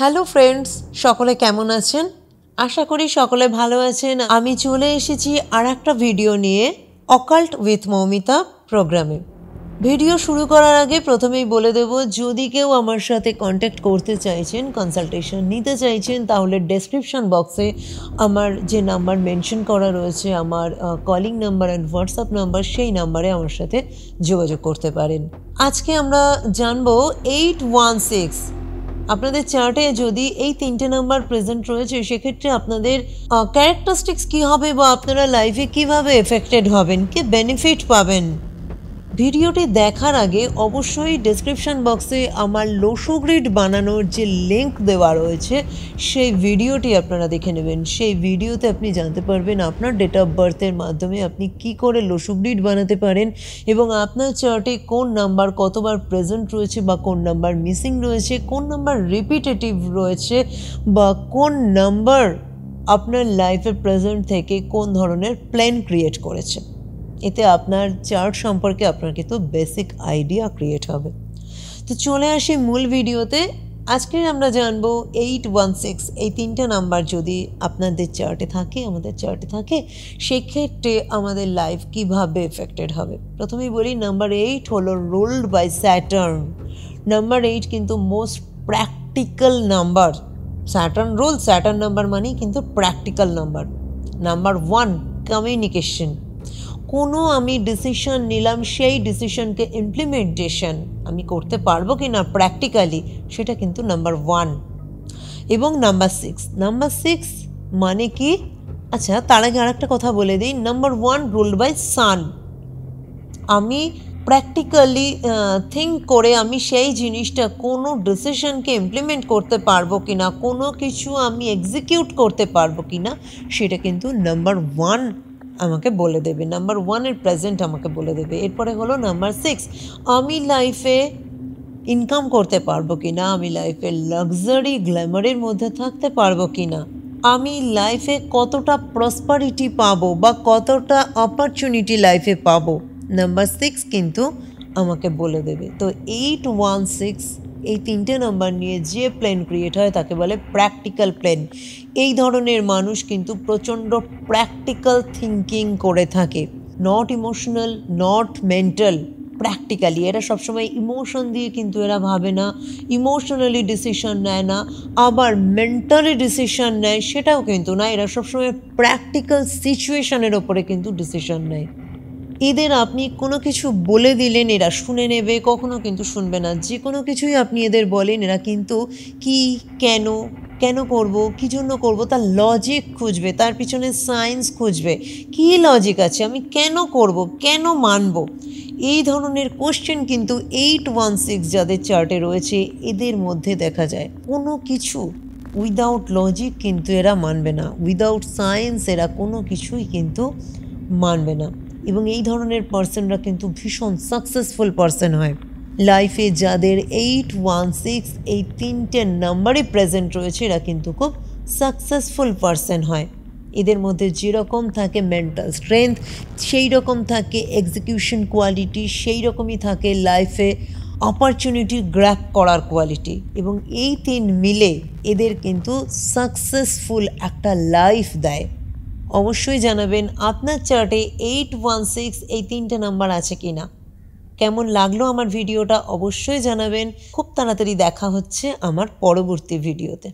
Hello friends, সকলে কেমন আছেন? আশা করি সকলে ভালো আছেন। আমি চলে এসেছি আর একটা ভিডিও নিয়ে অকাল্ট উইথ মৌমিতা প্রোগ্রামে। ভিডিও শুরু করার আগে প্রথমেই বলে দেব, যদি কেউ আমার সাথে কন্ট্যাক্ট করতে চাইছেন, কনসালটেশন নিতে চাইছেন, তাহলে ডেসক্রিপশন বক্সে আমার যে নাম্বার মেনশন করা রয়েছে, আমার calling number and WhatsApp number, সেই নাম্বারে আমার সাথে যোগাযোগ করতে পারেন। আজকে আমরা জানবো 816। আপনাদের চার্টে যদি এই তিনটে নাম্বার প্রেজেন্ট রয়েছে, সেক্ষেত্রে আপনাদের ক্যারেক্টারিস্টিক্স কী হবে বা আপনারা লাইফে কীভাবে এফেক্টেড হবেন, কি বেনিফিট পাবেন। ভিডিওটি দেখার আগে অবশ্যই ডেসক্রিপশন বক্সে আমার লোশো গ্রিড বানানোর যে লিঙ্ক দেওয়া রয়েছে, সেই ভিডিওটি আপনারা দেখে নেবেন। সেই ভিডিওতে আপনি জানতে পারবেন আপনার ডেট অফ বার্থের মাধ্যমে আপনি কি করে লোশো গ্রিড বানাতে পারেন এবং আপনার চার্টে কোন নাম্বার কতবার প্রেজেন্ট রয়েছে বা কোন নাম্বার মিসিং রয়েছে, কোন নাম্বার রিপিটেটিভ রয়েছে বা কোন নাম্বার আপনার লাইফের প্রেজেন্ট থেকে কোন ধরনের প্ল্যান ক্রিয়েট করেছে। এতে আপনার চার্ট সম্পর্কে আপনার কিন্তু বেসিক আইডিয়া ক্রিয়েট হবে। তো চলে আসি মূল ভিডিওতে। আজকে আমরা জানবো 816 এই তিনটে নাম্বার যদি আপনাদের চার্টে থাকে, আমাদের চার্টে থাকে, সেক্ষেত্রে আমাদের লাইফ কিভাবে এফেক্টেড হবে। প্রথমেই বলি, নাম্বার 8 হলো রুলড বাই স্যাটার্ন। নাম্বার 8 কিন্তু most practical number. Saturn rule, Saturn number মানেই কিন্তু প্র্যাকটিক্যাল নাম্বার। Number 1 communication. কোনো আমি ডিসিশন নিলাম, সেই ডিসিশনকে ইমপ্লিমেন্টেশন আমি করতে পারবো কি না প্র্যাকটিক্যালি, সেটা কিন্তু নাম্বার 1। এবং নাম্বার 6 মানে কি? আচ্ছা, তার আগে আরেকটা কথা বলে দিই। নাম্বার 1 রুলড বাই সান। আমি প্র্যাকটিক্যালি থিঙ্ক করে আমি সেই জিনিসটা কোনো ডিসিশনকে ইমপ্লিমেন্ট করতে পারবো কি না, কোনো কিছু আমি এক্সিকিউট করতে পারবো কি না, সেটা কিন্তু নাম্বার 1 আমাকে বলে দেবে। নাম্বার 1-এর প্রেজেন্ট আমাকে বলে দেবে। এরপরে হলো নাম্বার 6, আমি লাইফে ইনকাম করতে পারবো কি না, আমি লাইফে লাক্সারি গ্ল্যামারের মধ্যে থাকতে পারবো কি না, আমি লাইফে কতটা প্রসপারিটি পাবো বা কতটা অপরচুনিটি লাইফে পাবো, নাম্বার 6 কিন্তু আমাকে বলে দেবে। তো 816 এই তিনটে নাম্বার নিয়ে যে প্ল্যান ক্রিয়েট হয় তাকে বলে প্র্যাকটিক্যাল প্ল্যান। এই ধরনের মানুষ কিন্তু প্রচণ্ড প্র্যাকটিক্যাল থিঙ্কিং করে থাকে, not emotional, not mental, practically. এরা সবসময় ইমোশন দিয়ে কিন্তু এরা ভাবে না, ইমোশনালি ডিসিশন নেয় না, আবার মেন্টালি ডিসিশন নেয় সেটাও কিন্তু না। এরা সবসময় প্র্যাকটিক্যাল সিচুয়েশনের ওপরে কিন্তু ডিসিশন নেয়। এদের আপনি কোনো কিছু বলে দিলেন, এরা শুনে নেবে, কখনো কিন্তু শুনবে না। যে কোনো কিছুই আপনি এদের বলেন, এরা কিন্তু কি, কেন করব, কী জন্য করব, তার লজিক খুঁজবে, তার পিছনে সায়েন্স খুঁজবে। কী লজিক আছে, আমি কেন করব, কেন মানব, এই ধরনের কোশ্চেন কিন্তু 816 যাদের চার্টে রয়েছে এদের মধ্যে দেখা যায়। কোনো কিছু উইদাউট লজিক কিন্তু এরা মানবে না, উইদাউট সায়েন্স এরা কোনো কিছুই কিন্তু মানবে না। এবং এই ধরনের পার্সনরা কিন্তু ভীষণ সাকসেসফুল পার্সন হয় লাইফে। যাদের 816 এই তিনটে নাম্বারে প্রেজেন্ট রয়েছে, এরা কিন্তু খুব সাকসেসফুল পার্সন হয়। এদের মধ্যে যেরকম থাকে মেন্টাল স্ট্রেংথ, সেই রকম থাকে এক্সিকিউশন কোয়ালিটি, সেই রকমই থাকে লাইফে অপরচুনিটি গ্র্যাব করার কোয়ালিটি। এবং এই তিন মিলে এদের কিন্তু সাকসেসফুল একটা লাইফ দেয়। অবশ্যই জানাবেন আপনার চার্টে 816 এই তিনটে নাম্বার আছে কি না। কেমন লাগলো আমার ভিডিওটা অবশ্যই জানাবেন। খুব তাড়াতাড়ি দেখা হচ্ছে আমার পরবর্তী ভিডিওতে।